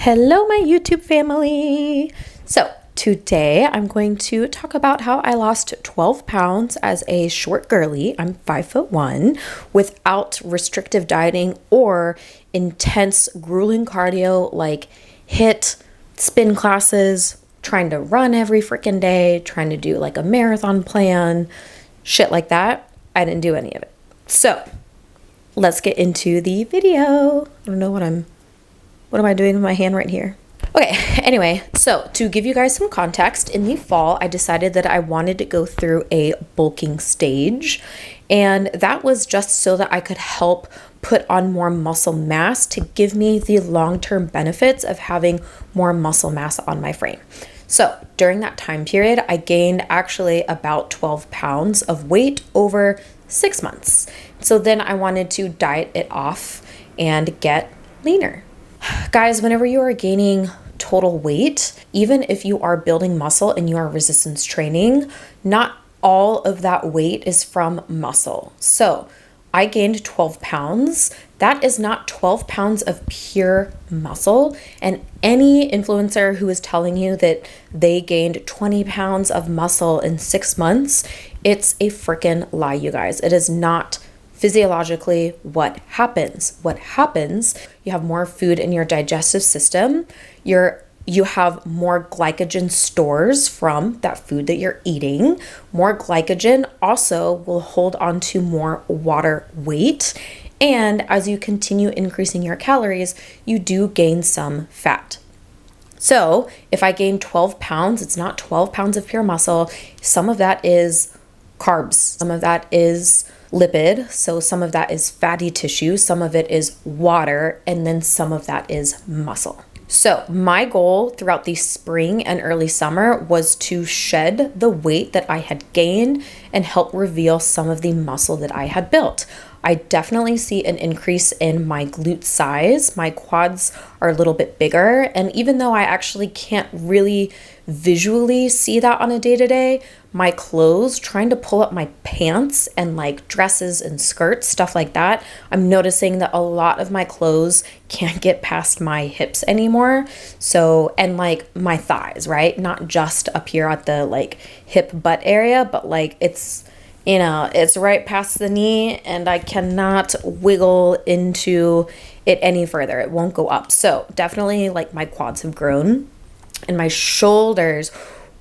Hello, my YouTube family. So today I'm going to talk about how I lost 12 pounds as a short girly. I'm 5'1", without restrictive dieting or intense grueling cardio like HIIT, spin classes, trying to run every freaking day, trying to do like a marathon plan, shit like that. I didn't do any of it. So let's get into the video. I don't know what am I doing with my hand right here? Okay, anyway, so to give you guys some context, in the fall, I decided that I wanted to go through a bulking stage. And that was just so that I could help put on more muscle mass to give me the long-term benefits of having more muscle mass on my frame. So during that time period, I gained actually about 12 pounds of weight over 6 months. So then I wanted to diet it off and get leaner. Guys, whenever you are gaining total weight, even if you are building muscle and you are resistance training, not all of that weight is from muscle. So I gained 12 pounds. That is not 12 pounds of pure muscle. And any influencer who is telling you that they gained 20 pounds of muscle in 6 months, it's a freaking lie, you guys. It is not physiologically what happens. What happens, you have more food in your digestive system. You have more glycogen stores from that food that you're eating. More glycogen also will hold on to more water weight. And as you continue increasing your calories, you do gain some fat. So if I gain 12 pounds, it's not 12 pounds of pure muscle. Some of that is carbs. Some of that is lipid. So some of that is fatty tissue. Some of it is water. And then some of that is muscle. So my goal throughout the spring and early summer was to shed the weight that I had gained and help reveal some of the muscle that I had built. I definitely see an increase in my glute size. My quads are a little bit bigger. And even though I actually can't really visually see that on a day-to-day, my clothes, trying to pull up my pants and like dresses and skirts, stuff like that, I'm noticing that a lot of my clothes can't get past my hips anymore. So, and like my thighs, right? Not just up here at the like hip butt area, but like it's right past the knee and I cannot wiggle into it any further. It won't go up. So definitely like my quads have grown and my shoulders.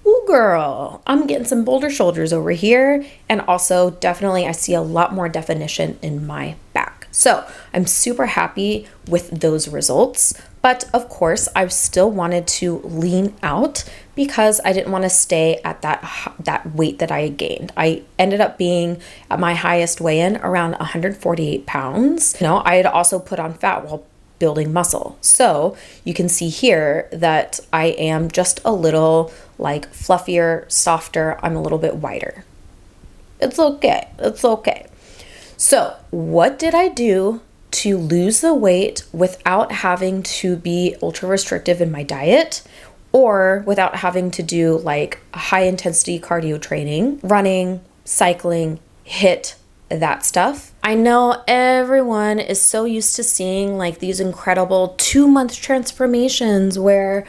Ooh, girl, I'm getting some bolder shoulders over here. And also definitely I see a lot more definition in my back. So I'm super happy with those results. But of course, I still wanted to lean out because I didn't want to stay at that weight that I had gained. I ended up being at my highest weigh-in around 148 pounds. I had also put on fat while building muscle. So you can see here that I am just a little like fluffier, softer. I'm a little bit wider. It's okay. It's okay. So what did I do to lose the weight without having to be ultra restrictive in my diet or without having to do like high intensity cardio training, running, cycling, HIIT, that stuff? I know everyone is so used to seeing like these incredible 2-month transformations where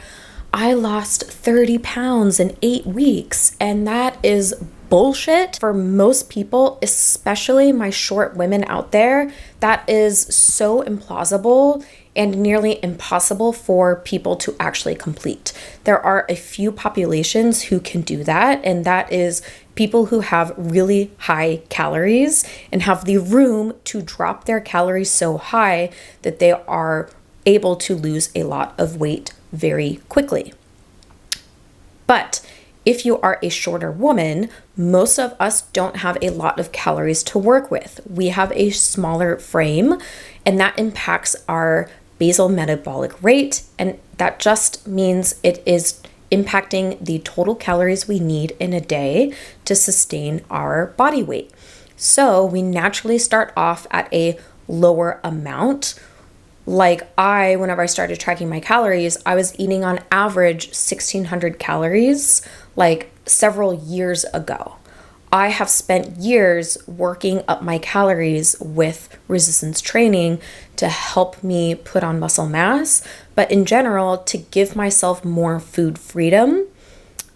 I lost 30 pounds in 8 weeks, and that is bullshit for most people, especially my short women out there. That is so implausible and nearly impossible for people to actually complete. There are a few populations who can do that, and that is people who have really high calories and have the room to drop their calories so high that they are able to lose a lot of weight very quickly. But if you are a shorter woman, most of us don't have a lot of calories to work with. We have a smaller frame, and that impacts our basal metabolic rate, and that just means it is impacting the total calories we need in a day to sustain our body weight. So we naturally start off at a lower amount. Like whenever I started tracking my calories, I was eating on average 1,600 calories like several years ago. I have spent years working up my calories with resistance training to help me put on muscle mass, but in general, to give myself more food freedom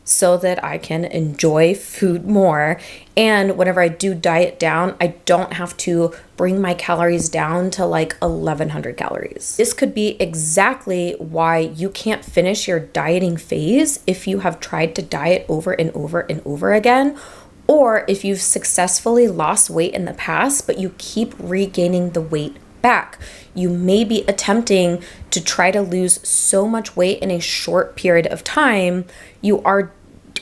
so that I can enjoy food more. And whenever I do diet down, I don't have to bring my calories down to like 1100 calories. This could be exactly why you can't finish your dieting phase if you have tried to diet over and over and over again, or if you've successfully lost weight in the past, but you keep regaining the weight back. You may be attempting to try to lose so much weight in a short period of time. You are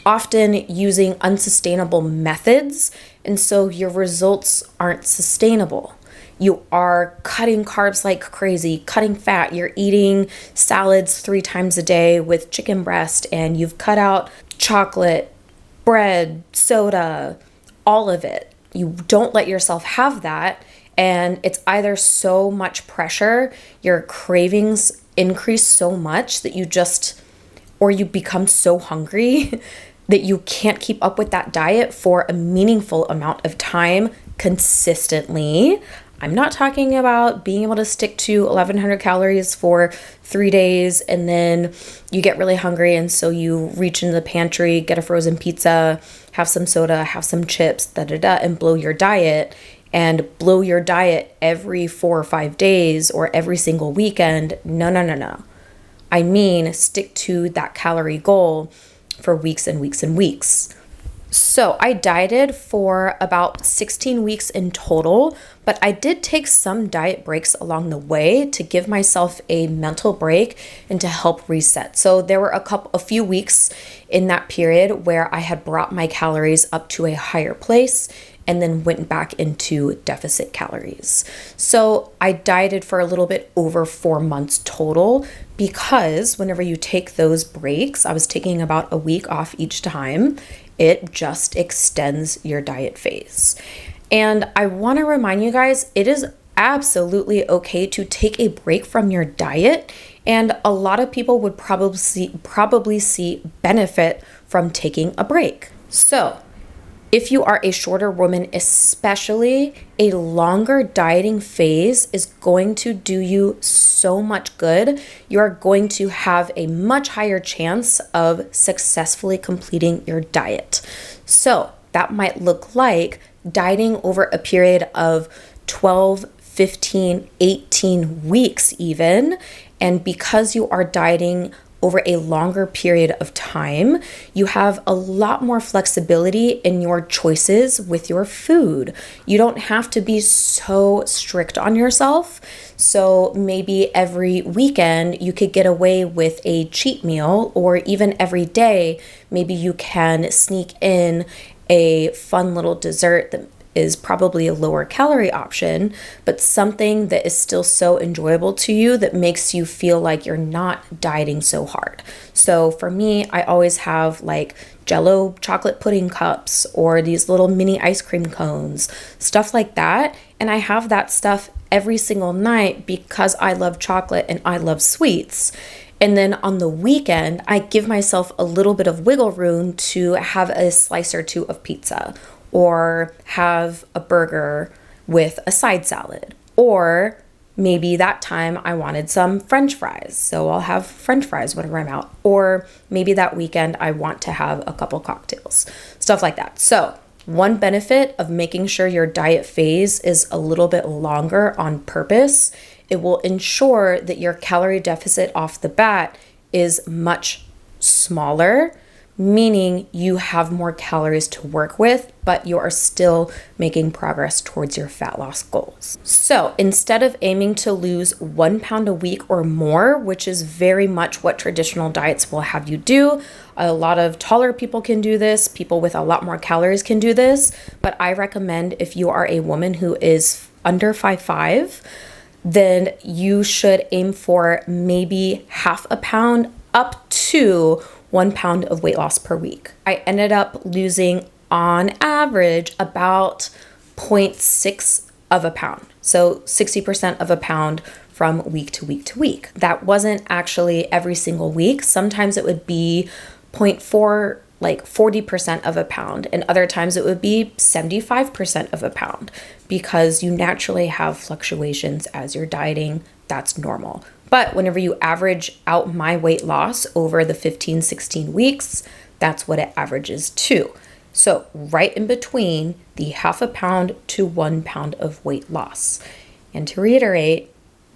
often using unsustainable methods, and so your results aren't sustainable. You are cutting carbs like crazy, cutting fat. You're eating salads 3 times a day with chicken breast, and you've cut out chocolate, bread, soda, all of it. You don't let yourself have that. And it's either so much pressure, your cravings increase so much that or you become so hungry that you can't keep up with that diet for a meaningful amount of time consistently. I'm not talking about being able to stick to 1100 calories for 3 days and then you get really hungry and so you reach into the pantry, get a frozen pizza, have some soda, have some chips, and blow your diet. And blow your diet every 4 or 5 days or every single weekend. No. I mean, stick to that calorie goal for weeks and weeks and weeks. So I dieted for about 16 weeks in total, but I did take some diet breaks along the way to give myself a mental break and to help reset. So there were a few weeks in that period where I had brought my calories up to a higher place and then went back into deficit calories. So I dieted for a little bit over 4 months total because whenever you take those breaks, I was taking about a week off each time, it just extends your diet phase. And I want to remind you guys, it is absolutely okay to take a break from your diet, and a lot of people would probably see benefit from taking a break. So if you are a shorter woman, especially, a longer dieting phase is going to do you so much good. You are going to have a much higher chance of successfully completing your diet. So that might look like dieting over a period of 12, 15, 18 weeks even. And because you are dieting over a longer period of time, you have a lot more flexibility in your choices with your food. You don't have to be so strict on yourself. So maybe every weekend you could get away with a cheat meal, or even every day, maybe you can sneak in a fun little dessert that is probably a lower calorie option, but something that is still so enjoyable to you that makes you feel like you're not dieting so hard. So for me, I always have like Jell-O chocolate pudding cups or these little mini ice cream cones, stuff like that. And I have that stuff every single night because I love chocolate and I love sweets. And then on the weekend, I give myself a little bit of wiggle room to have a slice or two of pizza, or have a burger with a side salad. Or maybe that time I wanted some French fries, so I'll have French fries whenever I'm out. Or maybe that weekend I want to have a couple cocktails, stuff like that. So one benefit of making sure your diet phase is a little bit longer on purpose, it will ensure that your calorie deficit off the bat is much smaller, meaning you have more calories to work with, but you are still making progress towards your fat loss goals. So instead of aiming to lose 1 pound a week or more, which is very much what traditional diets will have you do, a lot of taller people can do this, people with a lot more calories can do this, but I recommend if you are a woman who is under 5'5", then you should aim for maybe half a pound up to 1 pound of weight loss per week. I ended up losing on average about 0.6 of a pound. So 60% of a pound from week to week to week. That wasn't actually every single week. Sometimes it would be 0.4 like 40% of a pound, and other times it would be 75% of a pound, because you naturally have fluctuations as you're dieting. That's normal. But whenever you average out my weight loss over the 15, 16 weeks, that's what it averages to. So right in between the 0.5 pound to 1 pound of weight loss. And to reiterate,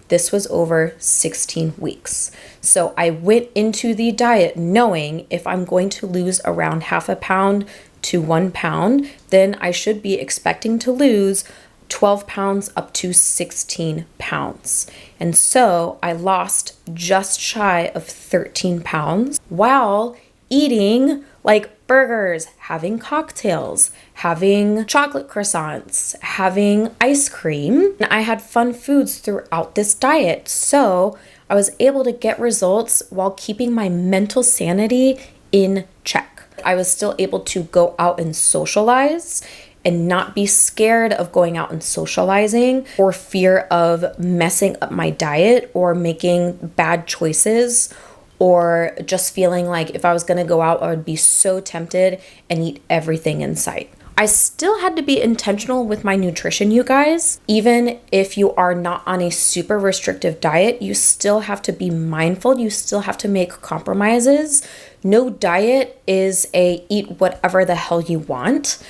this was over 16 weeks. So I went into the diet knowing if I'm going to lose around 0.5 pound to 1 pound, then I should be expecting to lose 12 pounds up to 16 pounds. And so I lost just shy of 13 pounds while eating like burgers, having cocktails, having chocolate croissants, having ice cream. And I had fun foods throughout this diet. So I was able to get results while keeping my mental sanity in check. I was still able to go out and socialize and not be scared of going out and socializing or fear of messing up my diet or making bad choices, or just feeling like if I was gonna go out, I would be so tempted and eat everything in sight. I still had to be intentional with my nutrition, you guys. Even if you are not on a super restrictive diet, you still have to be mindful. You still have to make compromises. No diet is a eat whatever the hell you want.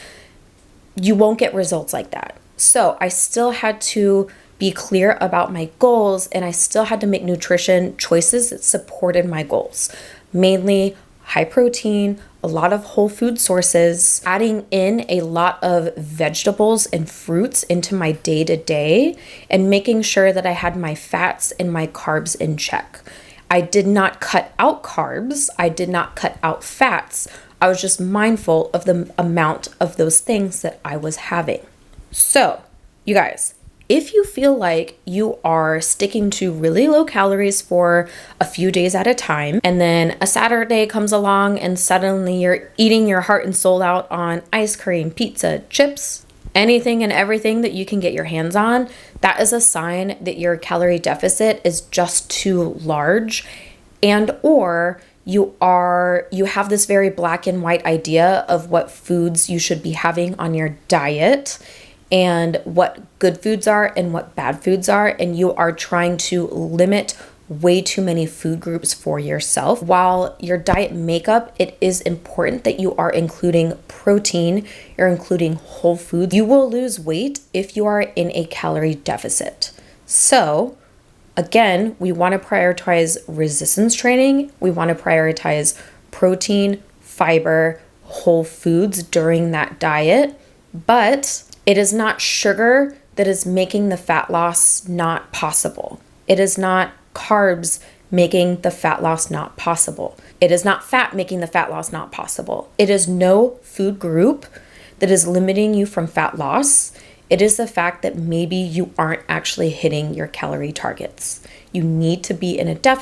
You won't get results like that. So I still had to be clear about my goals, and I still had to make nutrition choices that supported my goals. Mainly high protein, a lot of whole food sources, adding in a lot of vegetables and fruits into my day-to-day, and making sure that I had my fats and my carbs in check. I did not cut out carbs. I did not cut out fats. I was just mindful of the amount of those things that I was having. So, you guys, if you feel like you are sticking to really low calories for a few days at a time, and then a Saturday comes along and suddenly you're eating your heart and soul out on ice cream, pizza, chips, anything and everything that you can get your hands on, that is a sign that your calorie deficit is just too large, and or you have this very black and white idea of what foods you should be having on your diet and what good foods are and what bad foods are, and you are trying to limit way too many food groups for yourself. While your diet makeup, it is important that you are including protein, you're including whole foods. You will lose weight if you are in a calorie deficit. So again, we want to prioritize resistance training. We want to prioritize protein, fiber, whole foods during that diet, but it is not sugar that is making the fat loss not possible. It is not carbs making the fat loss not possible. It is not fat making the fat loss not possible. It is no food group that is limiting you from fat loss. It is the fact that maybe you aren't actually hitting your calorie targets. You need to be in a deficit